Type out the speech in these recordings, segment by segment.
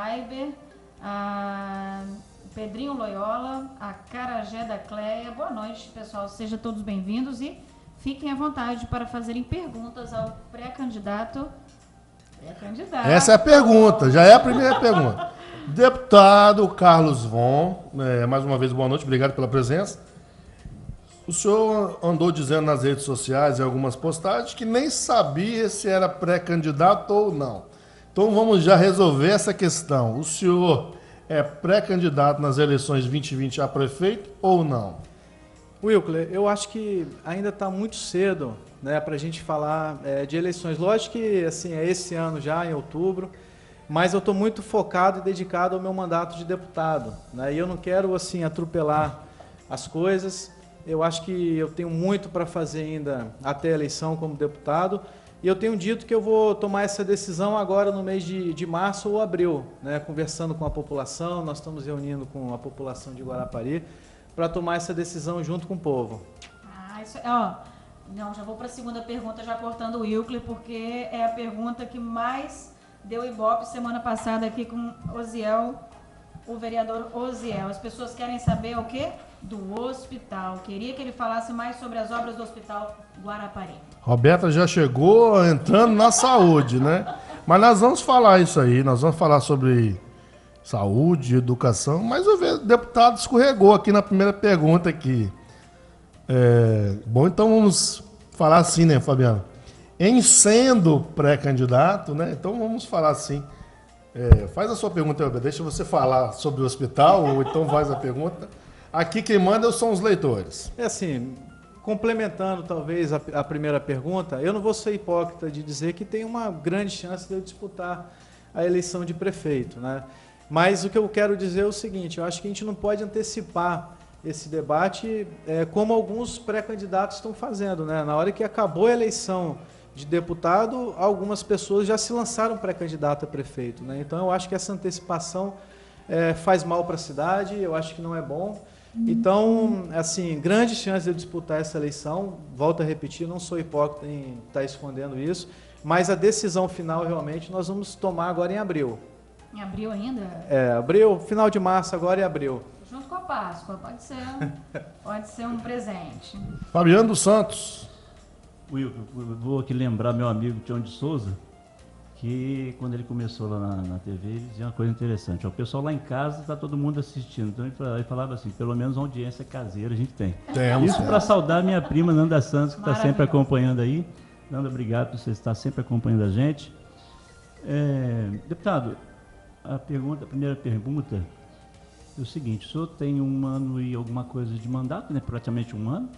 Laiber, a Pedrinho Loyola, a Carajé da Cleia. Boa noite, pessoal. Sejam todos bem-vindos e fiquem à vontade para fazerem perguntas ao pré-candidato. Essa é a pergunta, já é a primeira pergunta. Deputado Carlos Von, mais uma vez boa noite, obrigado pela presença. O senhor andou dizendo nas redes sociais, em algumas postagens, que nem sabia se era pré-candidato ou não. Então vamos já resolver essa questão. O senhor é pré-candidato nas eleições 2020 a prefeito ou não? Wilker, eu acho que ainda está muito cedo, né, para a gente falar de eleições. Lógico que assim, é esse ano já, em outubro, mas eu estou muito focado e dedicado ao meu mandato de deputado, né, e eu não quero assim, atropelar as coisas. Eu acho que eu tenho muito para fazer ainda até a eleição como deputado, e eu tenho dito que eu vou tomar essa decisão agora no mês de março ou abril, né, conversando com a população. Nós estamos reunindo com a população de Guarapari para tomar essa decisão junto com o povo. Isso, não, já vou para a segunda pergunta, já cortando o Wilker, porque é a pergunta que mais deu ibope semana passada aqui com Osiel, o vereador Osiel. As pessoas querem saber o quê? Do hospital. Queria que ele falasse mais sobre as obras do Hospital Guarapari. Roberta já chegou entrando na saúde, né? Mas nós vamos falar isso aí, nós vamos falar sobre saúde, educação, mas o deputado escorregou aqui na primeira pergunta aqui. Bom, então vamos falar assim, né, Fabiano? Em sendo pré-candidato, né? Então vamos falar assim. Faz a sua pergunta, deixa você falar sobre o hospital, ou então faz a pergunta. Aqui quem manda são os leitores. Assim, complementando talvez a primeira pergunta, eu não vou ser hipócrita de dizer que tem uma grande chance de eu disputar a eleição de prefeito, né? Mas o que eu quero dizer é o seguinte: eu acho que a gente não pode antecipar esse debate como alguns pré-candidatos estão fazendo, né? Na hora que acabou a eleição de deputado, algumas pessoas já se lançaram pré-candidato a prefeito, né? Então eu acho que essa antecipação faz mal para a cidade, eu acho que não é bom. Então, assim, grande chance de eu disputar essa eleição. Volto a repetir, não sou hipócrita em estar escondendo isso, mas a decisão final realmente nós vamos tomar agora em abril. Em abril ainda? Abril, final de março agora é abril. Junto com a Páscoa, pode ser um presente. Fabiano dos Santos. Wilker, vou aqui lembrar meu amigo Tião de Souza, que quando ele começou lá na TV, ele dizia uma coisa interessante. O pessoal lá em casa está todo mundo assistindo. Então ele falava assim, pelo menos uma audiência caseira a gente tem. Isso para saudar minha prima Nanda Santos, que está sempre acompanhando aí. Nanda, obrigado por você estar sempre acompanhando a gente. Deputado, a primeira pergunta é o seguinte: o senhor tem 1 ano e alguma coisa de mandato, né? Praticamente 1 ano.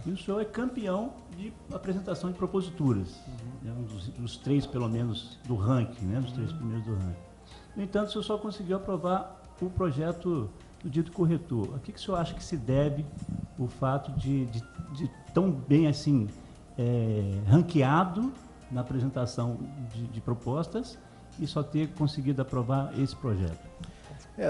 E o senhor é campeão de apresentação de proposituras, um dos 3, pelo menos, do ranking, né? Dos 3 primeiros do ranking. No entanto, o senhor só conseguiu aprovar o projeto do dito corretor. A que o senhor acha que se deve o fato de tão bem assim ranqueado na apresentação de propostas e só ter conseguido aprovar esse projeto?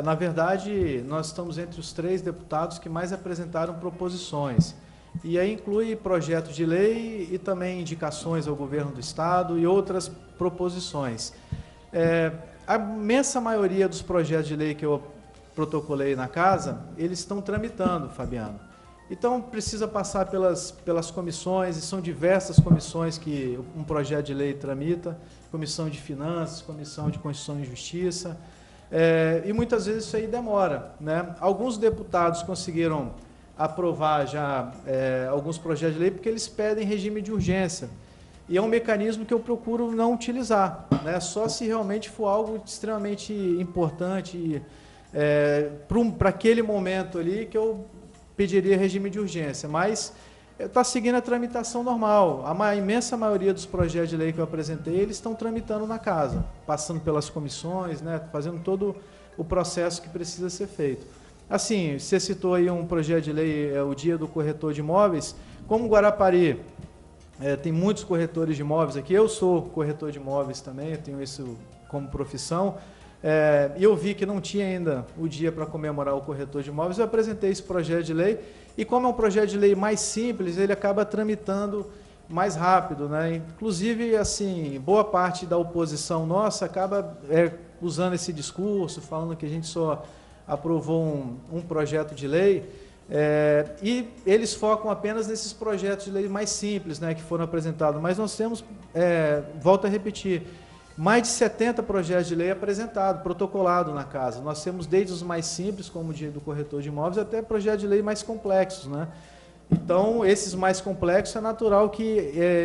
Na verdade, nós estamos entre os 3 deputados que mais apresentaram proposições. E aí inclui projetos de lei e também indicações ao governo do estado e outras proposições. A imensa maioria dos projetos de lei que eu protocolei na casa, eles estão tramitando, Fabiano. Então precisa passar pelas comissões, e são diversas comissões que um projeto de lei tramita: Comissão de Finanças, Comissão de Constituição e Justiça, e muitas vezes isso aí demora, né? Alguns deputados conseguiram aprovar já alguns projetos de lei porque eles pedem regime de urgência. E é um mecanismo que eu procuro não utilizar, né? Só se realmente for algo extremamente importante para aquele momento ali que eu pediria regime de urgência. Mas está seguindo a tramitação normal. A imensa maioria dos projetos de lei que eu apresentei, eles estão tramitando na casa, passando pelas comissões, né? Fazendo todo o processo que precisa ser feito. Assim, você citou aí um projeto de lei, o Dia do Corretor de Imóveis. Como Guarapari tem muitos corretores de imóveis aqui, eu sou corretor de imóveis também, eu tenho isso como profissão, e eu vi que não tinha ainda o dia para comemorar o corretor de imóveis, eu apresentei esse projeto de lei, e como é um projeto de lei mais simples, ele acaba tramitando mais rápido, né? Inclusive, assim, boa parte da oposição nossa acaba usando esse discurso, falando que a gente só aprovou um projeto de lei, e eles focam apenas nesses projetos de lei mais simples, né, que foram apresentados. Mas nós temos, volto a repetir, mais de 70 projetos de lei apresentados, protocolados na casa. Nós temos desde os mais simples, como o do corretor de imóveis, até projetos de lei mais complexos, né? Então, esses mais complexos, é natural que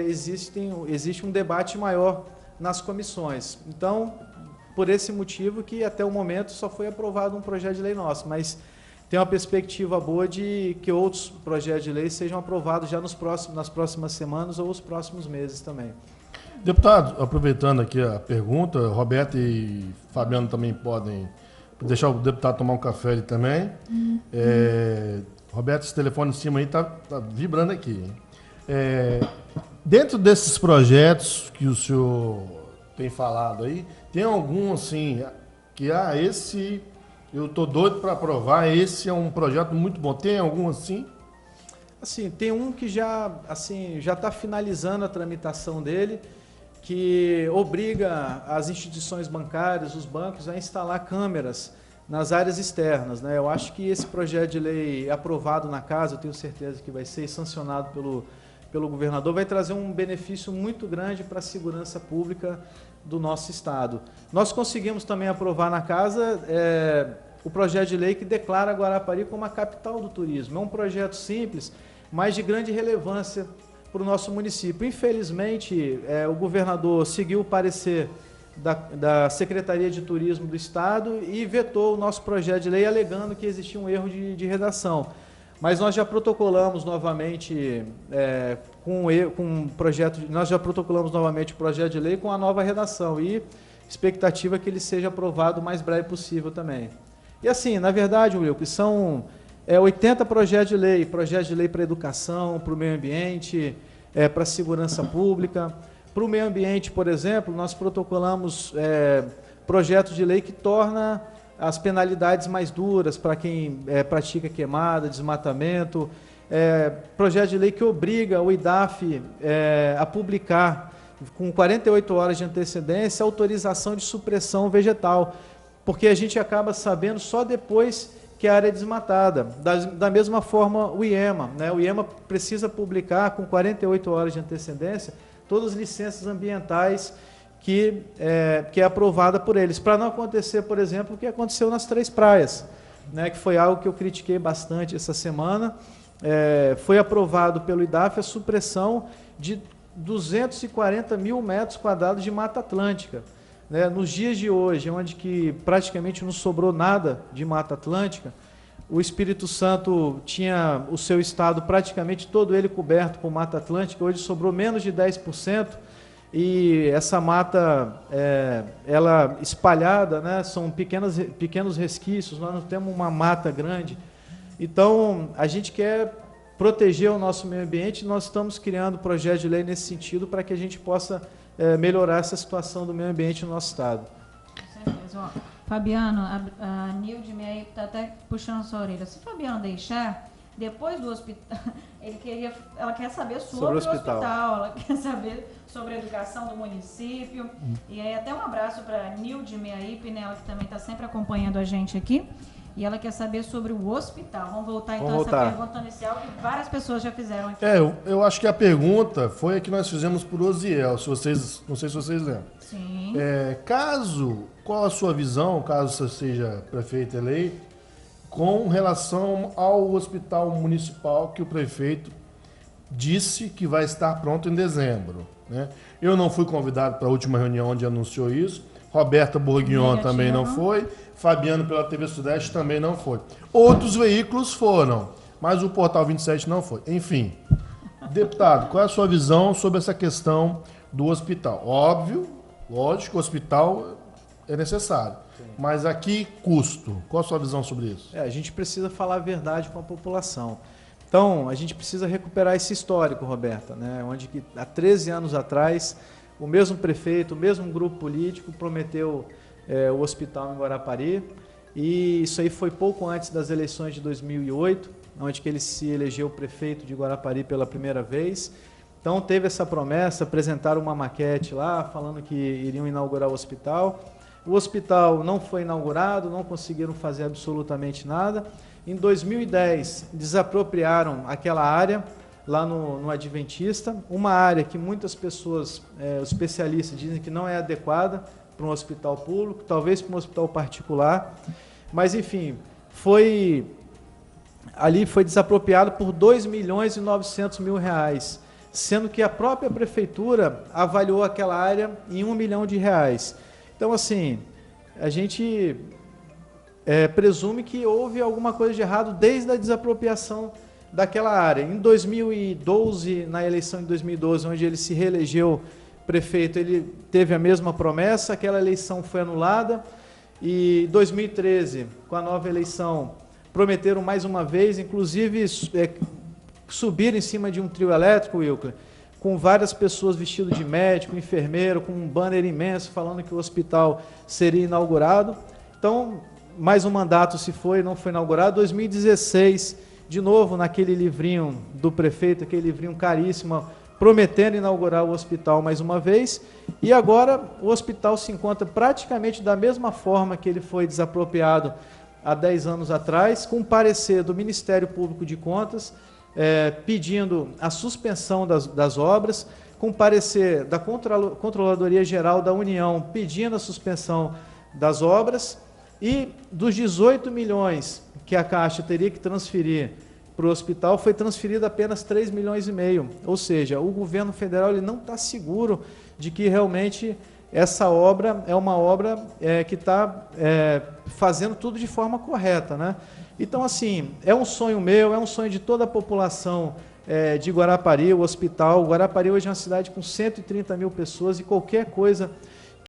existe um debate maior nas comissões. Então, por esse motivo que até o momento só foi aprovado um projeto de lei nosso, mas tem uma perspectiva boa de que outros projetos de lei sejam aprovados já nas próximas semanas ou os próximos meses também. Deputado, aproveitando aqui a pergunta, Roberto e Fabiano também podem deixar o deputado tomar um café ali também. Roberto, esse telefone em cima aí tá vibrando aqui. Dentro desses projetos que o senhor tem falado aí, tem algum assim, que esse eu tô doido para aprovar, esse é um projeto muito bom. Tem algum assim? Assim, tem um que já está finalizando a tramitação dele, que obriga as instituições bancárias, os bancos, a instalar câmeras nas áreas externas, né? Eu acho que esse projeto de lei aprovado na casa, eu tenho certeza que vai ser sancionado pelo governador, vai trazer um benefício muito grande para a segurança pública do nosso estado. Nós conseguimos também aprovar na casa o projeto de lei que declara Guarapari como a capital do turismo. É um projeto simples, mas de grande relevância para o nosso município. Infelizmente, o governador seguiu o parecer da Secretaria de Turismo do Estado e vetou o nosso projeto de lei, alegando que existia um erro de redação. Mas nós já protocolamos novamente nós já protocolamos novamente o projeto de lei com a nova redação e expectativa que ele seja aprovado o mais breve possível também. E assim, na verdade, Wilker, são 80 projetos de lei para educação, para o meio ambiente, para a segurança pública. Para o meio ambiente, por exemplo, nós protocolamos projetos de lei que torna as penalidades mais duras para quem pratica queimada, desmatamento, projeto de lei que obriga o IDAF a publicar com 48 horas de antecedência autorização de supressão vegetal, porque a gente acaba sabendo só depois que a área é desmatada. Da mesma forma, o IEMA, né? O IEMA precisa publicar com 48 horas de antecedência todas as licenças ambientais que é aprovada por eles, para não acontecer, por exemplo, o que aconteceu nas Três Praias, né? Que foi algo que eu critiquei bastante essa semana. Foi aprovado pelo IDAF a supressão de 240 mil metros quadrados de Mata Atlântica. Nos dias de hoje, onde que praticamente não sobrou nada de Mata Atlântica, o Espírito Santo tinha o seu estado praticamente todo ele coberto por Mata Atlântica, hoje sobrou menos de 10%, e essa mata, ela espalhada, né, são pequenos resquícios, nós não temos uma mata grande. Então, a gente quer proteger o nosso meio ambiente, nós estamos criando projeto de lei nesse sentido para que a gente possa melhorar essa situação do meio ambiente no nosso estado. Com certeza. Ó, Fabiano, a Nilde aí está até puxando a sua orelha. Se o Fabiano deixar, depois do hospital, ela quer saber sobre o hospital, ela quer saber sobre a educação do município. E aí até um abraço para a Nilde Meiaípe, né, ela que também está sempre acompanhando a gente aqui. E ela quer saber sobre o hospital. Vamos voltar então a essa pergunta inicial que várias pessoas já fizeram aqui. Eu acho que a pergunta foi a que nós fizemos por Osiel, não sei se vocês lembram. Sim. Qual a sua visão, caso você seja prefeito eleito, com relação ao hospital municipal que o prefeito disse que vai estar pronto em dezembro, né? Eu não fui convidado para a última reunião onde anunciou isso, Roberta Bourguignon também não foi, Fabiano pela TV Sudeste também não foi. Outros veículos foram, mas o Portal 27 não foi. Enfim, deputado, qual é a sua visão sobre essa questão do hospital? Lógico, o hospital é necessário, mas a que custo? Qual a sua visão sobre isso? A gente precisa falar a verdade com a população. Então, a gente precisa recuperar esse histórico, Roberta, né? Onde que, há 13 anos atrás, o mesmo prefeito, o mesmo grupo político prometeu o hospital em Guarapari, e isso aí foi pouco antes das eleições de 2008, onde que ele se elegeu prefeito de Guarapari pela primeira vez. Então teve essa promessa, apresentaram uma maquete lá, falando que iriam inaugurar o hospital, o hospital não foi inaugurado, não conseguiram fazer absolutamente nada. Em 2010, desapropriaram aquela área lá no Adventista, uma área que muitas pessoas, os especialistas, dizem que não é adequada para um hospital público, talvez para um hospital particular, mas enfim, ali foi desapropriado por R$2.900.000, sendo que a própria prefeitura avaliou aquela área em R$1 milhão. Então, assim, a gente presume que houve alguma coisa de errado desde a desapropriação daquela área. Em 2012, na eleição de 2012, onde ele se reelegeu prefeito, ele teve a mesma promessa, aquela eleição foi anulada, e em 2013, com a nova eleição, prometeram mais uma vez, inclusive subir em cima de um trio elétrico, Wilker, com várias pessoas vestidas de médico, enfermeiro, com um banner imenso falando que o hospital seria inaugurado. Então, mais um mandato se foi, não foi inaugurado. 2016, de novo, naquele livrinho do prefeito, aquele livrinho caríssimo, prometendo inaugurar o hospital mais uma vez, e agora o hospital se encontra praticamente da mesma forma que ele foi desapropriado há 10 anos atrás, com parecer do Ministério Público de Contas, pedindo a suspensão das obras, com parecer da Controladoria Geral da União, pedindo a suspensão das obras, e dos 18 milhões que a Caixa teria que transferir para o hospital, foi transferido apenas 3,5 milhões, ou seja, o governo federal ele não está seguro de que realmente essa obra é uma obra que está fazendo tudo de forma correta, né? Então, assim, é um sonho meu, é um sonho de toda a população de Guarapari, o hospital. Guarapari hoje é uma cidade com 130 mil pessoas e qualquer coisa